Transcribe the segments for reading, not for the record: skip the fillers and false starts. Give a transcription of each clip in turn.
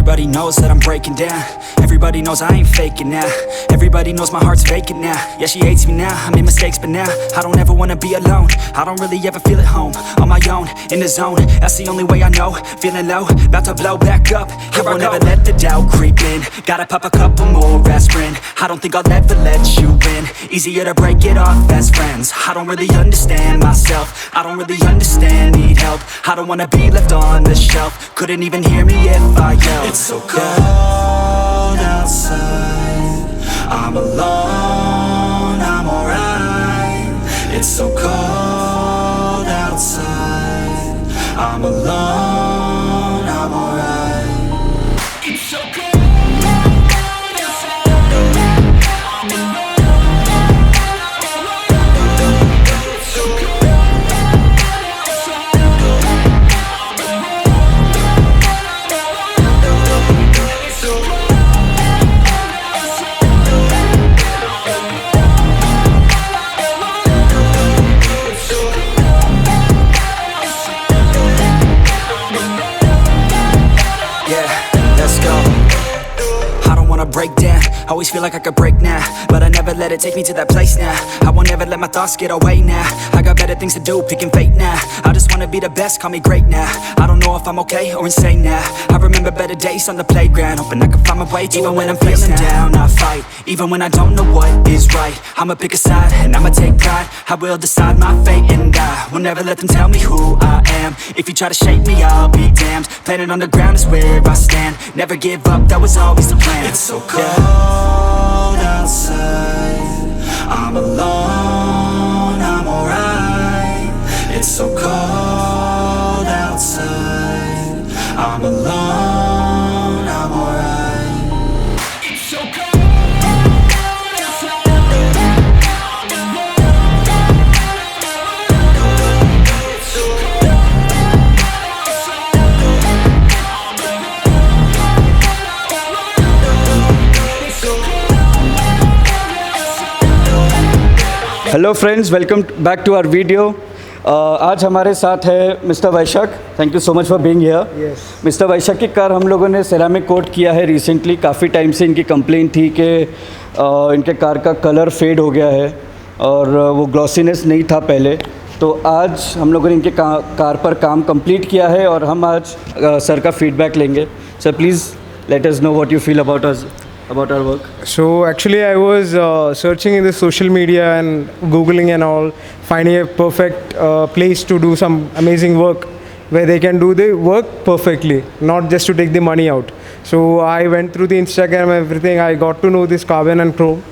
Everybody knows that I'm breaking down. Everybody knows I ain't faking now. Everybody knows my heart's vacant now. Yeah, she hates me now, I made mistakes but now I don't ever wanna be alone. I don't really ever feel at home. On my own, in the zone, that's the only way I know. Feeling low, about to blow back up. I won't ever let the doubt creep in. Gotta pop a couple more aspirin. I don't think I'll ever let you in. Easier to break it off best friends. I don't really understand myself. I don't really understand, need help. I don't wanna be left on the shelf. Couldn't even hear me if I yelled. It's so cold outside. I'm alone, I'm alright. It's so cold outside. I'm alone, I'm alright. It's so cold. Break down, always feel like I could break now, but I never let it take me to that place now. I won't ever let my thoughts get away now. I got better things to do, picking fate now. I just wanna be the best, call me great now. I don't know if I'm okay or insane now. I remember better days on the playground, hoping I can find my way. Even when I'm feeling down, I fight. Even when I don't know what is right, I'ma pick a side and I'ma take pride. I will decide my fate and I will never let them tell me who I am. If you try to shape me, I'll be damned. Planet on the ground is where I stand. Never give up, that was always the plan. It's so cold outside. I'm alone, I'm alright. It's so cold outside. I'm alone, I'm alright. It's so cold. Hello friends, welcome back to our video. आज हमारे साथ है mister Vaishakh. Thank you so much for being here. Mister Vaishakh की car हम लोगों ने ceramic coat किया है रिसेंटली। काफ़ी टाइम से इनकी कंप्लेंट थी कि इनके कार का कलर फेड हो गया है और वो ग्लॉसीनेस नहीं था पहले। तो आज हम लोगों ने इनके कार पर काम कंप्लीट किया है और हम आज सर का फीडबैक लेंगे। Sir please let us know what you feel about our work. So actually I was searching in the social media and googling and all, finding a perfect place to do some amazing work where they can do the work perfectly, not just to take the money out. So I went through the Instagram and everything. I got to know this carbon and chrome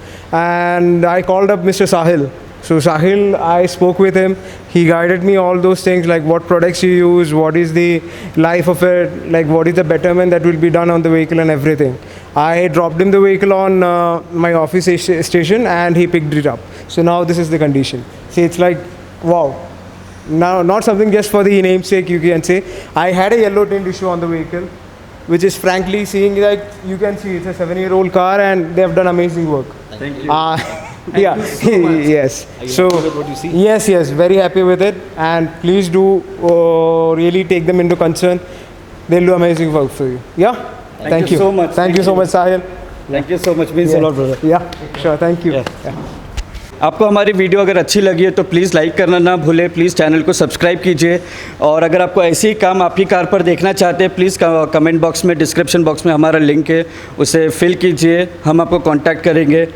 and I called up Mr. Sahil. So Sahil, I spoke with him. He guided me all those things, like what products you use, what is the life of it, like what is the betterment that will be done on the vehicle and everything. I dropped him the vehicle on my office station and he picked it up. So now this is the condition. See, it's like, wow. Now, not something just for the namesake, you can say. I had a yellow tint issue on the vehicle, which is frankly seeing, like you can see, it's a 7-year-old car and they have done amazing work. Thank you. Yeah, yes. So yes, very happy with it, and please do really take them into concern. They'll do amazing work for you. Yeah. Thank you so much. Thank you so much, Sahil. Thank you so much. Means a lot, brother. Yeah, sure. Thank you. Yeah. आपको हमारी video अगर अच्छी लगी है तो please like करना ना भूलें। प्लीज़ चैनल को सब्सक्राइब कीजिए और अगर आपको ऐसे ही काम आपकी कार पर देखना चाहते हैं प्लीज़ कमेंट बॉक्स में, डिस्क्रिप्शन बॉक्स में हमारा लिंक है, उसे फिल कीजिए, हम आपको कांटेक्ट करेंगे।